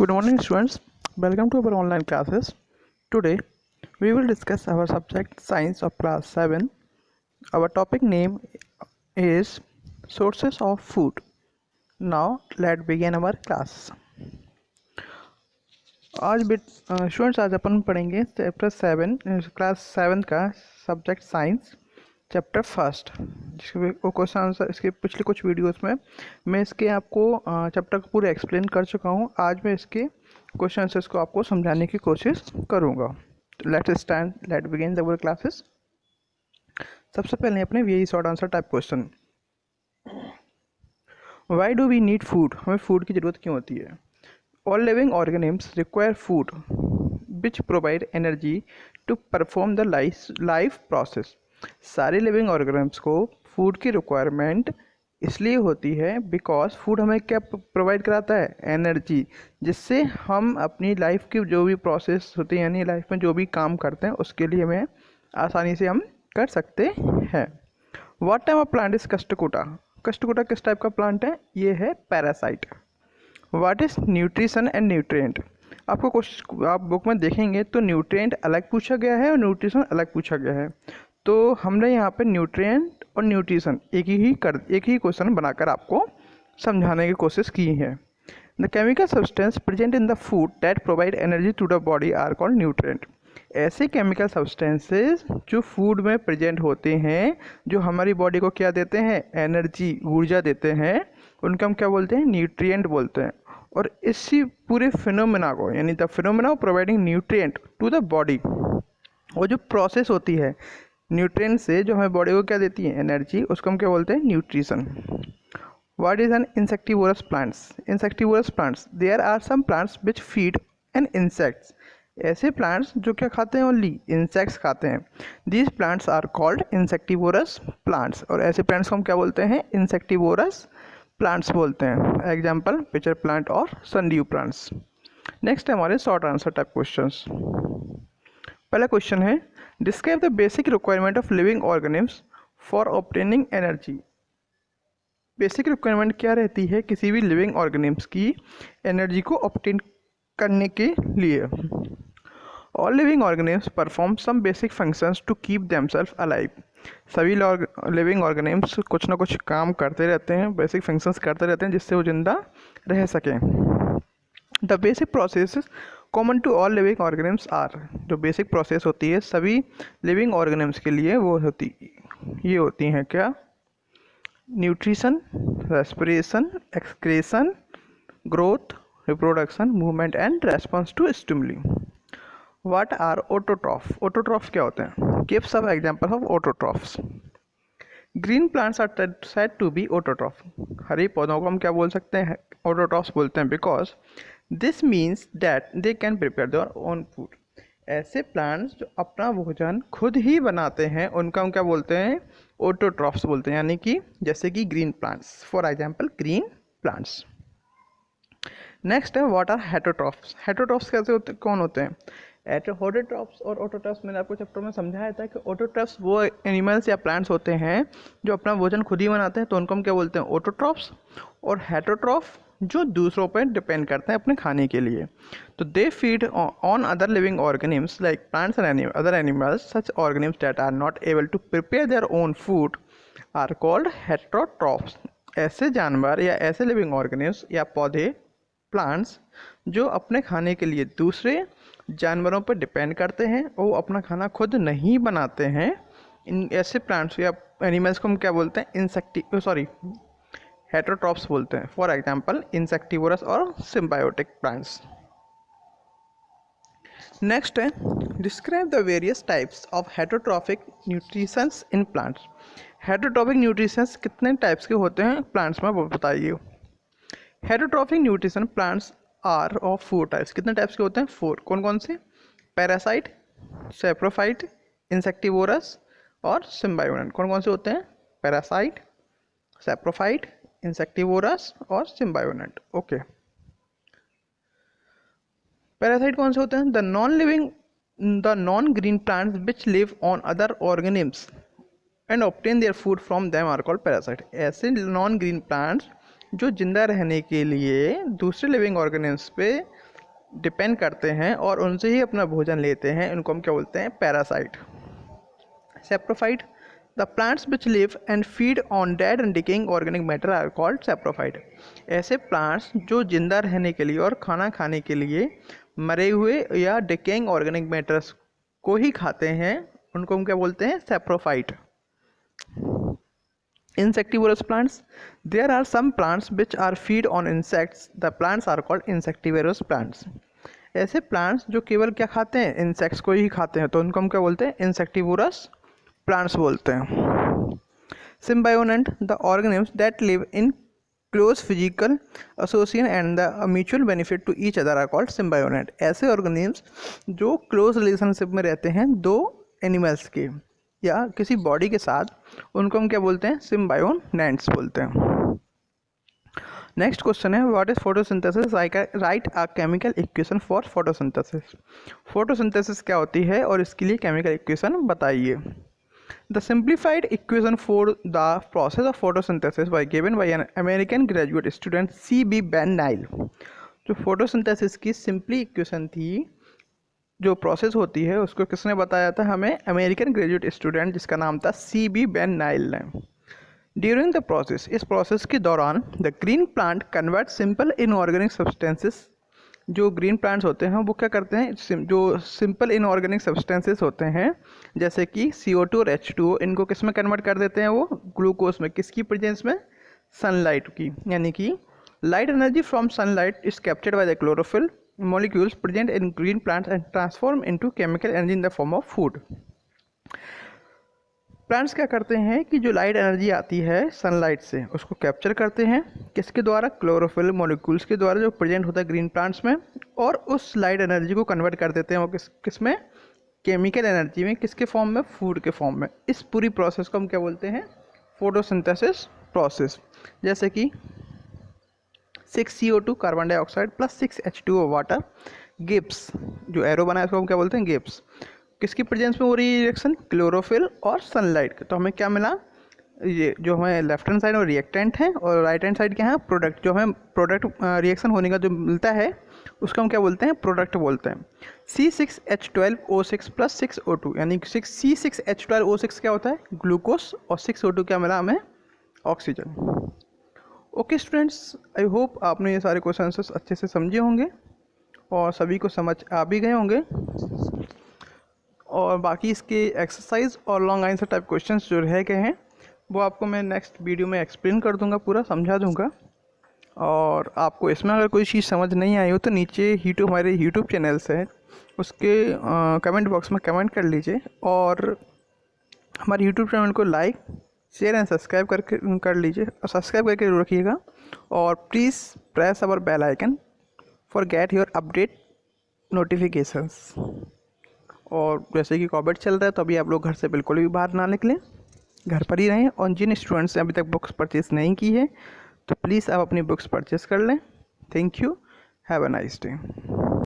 Good morning, students. Welcome to our online classes. Today, we will discuss our subject Science of Class 7. Our topic name is Sources of Food. Now, let's begin our class. आज अपन पढ़ेंगे chapter 7 class 7 का subject science chapter first, जिसके question answer इसके पिछले कुछ videos में मैं इसके आपको चैप्टर को पूरा एक्सप्लेन कर चुका हूँ। आज मैं इसके क्वेश्चन आंसर्स को आपको समझाने की कोशिश करूँगा। Let begin the classes. सबसे पहले अपने यही short answer type question, why do we need food, हमें फूड की ज़रूरत क्यों होती है। All living organisms require food which provide energy to perform the life process. सारे लिविंग ऑर्गेनिम्स को फूड की रिक्वायरमेंट इसलिए होती है बिकॉज फूड हमें क्या प्रोवाइड कराता है, एनर्जी, जिससे हम अपनी लाइफ की जो भी प्रोसेस होती है यानी लाइफ में जो भी काम करते हैं उसके लिए हमें आसानी से हम कर सकते हैं। What type of plant is cuscuta, cuscuta किस टाइप का प्लांट है, ये है parasite. What is nutrition and nutrient, आपको क्वेश्चन आप बुक में देखेंगे तो न्यूट्रिएंट अलग पूछा गया है और न्यूट्रिशन अलग पूछा गया है, तो हमने यहाँ पे न्यूट्रिएंट और न्यूट्रिशन एक ही क्वेश्चन बनाकर आपको समझाने की कोशिश की है। The chemical substance present in the food that provide energy to the body are called nutrient. ऐसे केमिकल सब्सटेंसेस जो फूड में प्रेजेंट होते हैं जो हमारी बॉडी को क्या देते हैं, एनर्जी, ऊर्जा देते हैं, उनका हम क्या बोलते हैं, न्यूट्रिएंट बोलते हैं। और इसी पूरे फिनोमेना को यानी the phenomena providing nutrient to the body, वो जो प्रोसेस होती है न्यूट्रिएंट से जो हमें बॉडी को क्या देती है, एनर्जी, उसको हम क्या बोलते हैं, nutrition. What is an insectivorous plants, insectivorous plants, there are some plants which feed an insects. ऐसे प्लांट्स जो क्या खाते हैं, ओनली इंसेक्ट्स खाते हैं। These plants are called insectivorous plants, और ऐसे प्लांट्स को हम क्या बोलते हैं, इंसेक्टिवोरस प्लांट्स बोलते हैं। एग्जाम्पल पिचर प्लांट और सनड्यू प्लांट्स। नेक्स्ट है हमारे शॉर्ट आंसर टाइप क्वेश्चंस। पहला क्वेश्चन है describe the basic requirement of living organisms for obtaining energy. Basic requirement क्या रहती है किसी भी लिविंग ऑर्गेनिम्स की एनर्जी को ऑब्टेन करने के लिए। All living organisms perform some basic functions to keep themselves alive. सभी लिविंग ऑर्गेनिम्स कुछ ना कुछ काम करते रहते हैं, बेसिक फंक्शंस करते रहते हैं जिससे वो जिंदा रह सकें। The basic process common to all living organisms are, जो बेसिक प्रोसेस होती है सभी लिविंग ऑर्गेनिम्स के लिए वो होती हैं क्या, nutrition, respiration, excretion, growth, reproduction, movement and response to stimuli. What are autotroph, autotroph क्या होते हैं, give some example of autotrophs. Green plants are said to be autotroph, हरे पौधों को हम क्या बोल सकते हैं, ऑटोट्रॉफ्स बोलते हैं, because this means that they can prepare their own food. ऐसे प्लांट्स जो अपना भोजन खुद ही बनाते हैं उनका हम क्या बोलते हैं, ऑटोट्रॉफ्स बोलते हैं, यानी कि जैसे कि green plants, for example green plants. Next है व्हाट आर हेटरोट्रॉफ्स, हेटरोट्रॉफ्स कैसे होते, कौन होते हैं। ऑटोट्रॉफ्स और ऑटोट्रॉफ्स मैंने आपको चैप्टर में समझाया था कि ऑटोट्रॉफ्स वो एनिमल्स या प्लांट्स होते हैं जो अपना भोजन खुद ही बनाते हैं तो उनको हम क्या बोलते हैं, ऑटोट्रॉफ्स। और हेटरोट्रॉफ जो दूसरों पर डिपेंड करते हैं अपने खाने के लिए, तो they feed on other living organisms like plants and other animals. Such organisms that are not able to prepare their own food are called heterotrophs. ऐसे जानवर या ऐसे लिविंग ऑर्गेनिम्स या पौधे, प्लांट्स जो अपने खाने के लिए दूसरे जानवरों पर डिपेंड करते हैं, वो अपना खाना खुद नहीं बनाते हैं, इन ऐसे प्लांट्स या एनिमल्स को हम क्या बोलते हैं, हेटरोट्रॉफ्स बोलते हैं। फॉर एग्जांपल इंसेक्टिवोरस और सिम्बायोटिक प्लांट्स। नेक्स्ट है describe the various types of heterotrophic nutritions in plants. Heterotrophic nutritions कितने टाइप्स के होते हैं प्लांट्स में, वो बताइए। Heterotrophic nutrition plants are of 4 types, कितने टाइप्स के होते हैं, 4। कौन कौन से, पैरासाइट, सैप्रोफाइट, इंसेक्टिवोरस और सिम्बायोनेंट। कौन कौन से होते हैं, पैरासाइट, सैप्रोफाइट, इंसेक्टिवोरस और सिम्बायोनेंट। ओके, पैरासाइट कौन से होते हैं, the non green plants which live on other organisms and obtain their food from them are called parasite. ऐसे नॉन ग्रीन प्लांट्स जो जिंदा रहने के लिए दूसरे लिविंग ऑर्गेनिम्स पे डिपेंड करते हैं और उनसे ही अपना भोजन लेते हैं, उनको हम क्या बोलते हैं? Parasite. Saprophyte, the plants which live and feed on dead and decaying organic matter are called saprophyte. ऐसे प्लांट्स जो जिंदा रहने के लिए और खाना खाने के लिए मरे हुए या डिकेइंग ऑर्गेनिक मैटर्स को ही खाते हैं, उनको हम क्या बोलते हैं? Saprophyte. Insectivorous plants, there are some plants which are feed on insects, the plants are called insectivorous plants। ऐसे प्लांट्स जो केवल क्या खाते हैं? इंसेक्ट्स को ही खाते हैं, तो उनको हम क्या बोलते हैं? इंसेक्टिवोरस प्लांट्स बोलते हैं। Symbiont, the organisms that live in close physical association and the mutual benefit to each other are called symbiont। ऐसे ऑर्गेनिम्स जो क्लोज रिलेशनशिप में रहते हैं दो एनिमल्स के या किसी बॉडी के साथ, उनको हम क्या बोलते हैं? सिम्बायोनेंट्स बोलते हैं। नेक्स्ट क्वेश्चन है, what is photosynthesis? Right a chemical equation for photosynthesis. Photosynthesis क्या होती है और इसके लिए केमिकल इक्वेशन बताइए। The simplified equation for the process of photosynthesis was given by an American graduate student C.B. Ben Nile. जो photosynthesis की simply equation थी, जो प्रोसेस होती है, उसको किसने बताया था? हमें अमेरिकन ग्रेजुएट स्टूडेंट जिसका नाम था C.B. बेन नाइल ने। ड्यूरिंग द प्रोसेस, इस प्रोसेस के दौरान the green plant convert simple inorganic substances, जो ग्रीन प्लांट्स होते हैं वो क्या करते हैं? जो सिंपल इनऑर्गेनिक सब्सटेंसेस होते हैं जैसे कि CO2 और H2O, इनको किस में कन्वर्ट कर देते हैं? वो ग्लूकोज में। किसकी प्रेजेंस में? सनलाइट की। यानी कि light energy from sunlight is captured by the chlorophyll molecules present in green plants and transform into chemical energy in the form of food। Plants क्या करते हैं कि जो लाइट एनर्जी आती है सनलाइट से, उसको कैप्चर करते हैं। किसके द्वारा? क्लोरोफिल मॉलिक्यूल्स के द्वारा जो प्रेजेंट होता है ग्रीन प्लांट्स में, और उस लाइट एनर्जी को कन्वर्ट कर देते हैं वो किस में? केमिकल एनर्जी में। किसके फॉर्म में? फूड के फॉर्म में। इस पूरी प्रोसेस को हम क्या बोलते हैं? Photosynthesis process. जैसे कि 6 CO2 carbon dioxide plus 6 H2O water Gibbs, जो एरो बना है इसको हम क्या बोलते हैं? गिब्स। किसकी प्रेजेंस में हो रही है रिएक्शन? क्लोरोफिल और सनलाइट। तो हमें क्या मिला? ये जो हमें लेफ्ट हैंड साइड और रिएक्टेंट है और राइट हैंड साइड क्या है? प्रोडक्ट। जो हमें प्रोडक्ट रिएक्शन होने का जो मिलता है उसको हम क्या बोलते हैं? प्रोडक्ट बोलते हैं। C6H12O6 प्लस 6O2, यानी C6H12O6 क्या होता है? ग्लूकोज, और 6O2 क्या मिला हमें? Oxygen. Okay students, I hope आपने ये सारे क्वेश्चन अच्छे से समझे होंगे और सभी को समझ आ भी गए होंगे। और बाकी इसके एक्सरसाइज और लॉन्ग आंसर टाइप क्वेश्चंस जो रह गए हैं वो आपको मैं नेक्स्ट वीडियो में एक्सप्लेन कर दूंगा, पूरा समझा दूंगा। और आपको इसमें अगर कोई चीज़ समझ नहीं आई हो तो नीचे हमारे यूट्यूब चैनल्स है, उसके कमेंट बॉक्स में कमेंट कर लीजिए, और हमारे यूट्यूब चैनल को लाइक शेयर एंड सब्सक्राइब कर लीजिए, और सब्सक्राइब करके जरूर रखिएगा। और please press our bell icon for get your update notifications. और जैसे कि कोविड चल रहा है तो अभी आप लोग घर से बिल्कुल भी बाहर ना निकलें, घर पर ही रहें। और जिन स्टूडेंट्स ने अभी तक बुक्स परचेस नहीं की है तो प्लीज़ आप अपनी बुक्स परचेस कर लें। Thank you, have a nice day.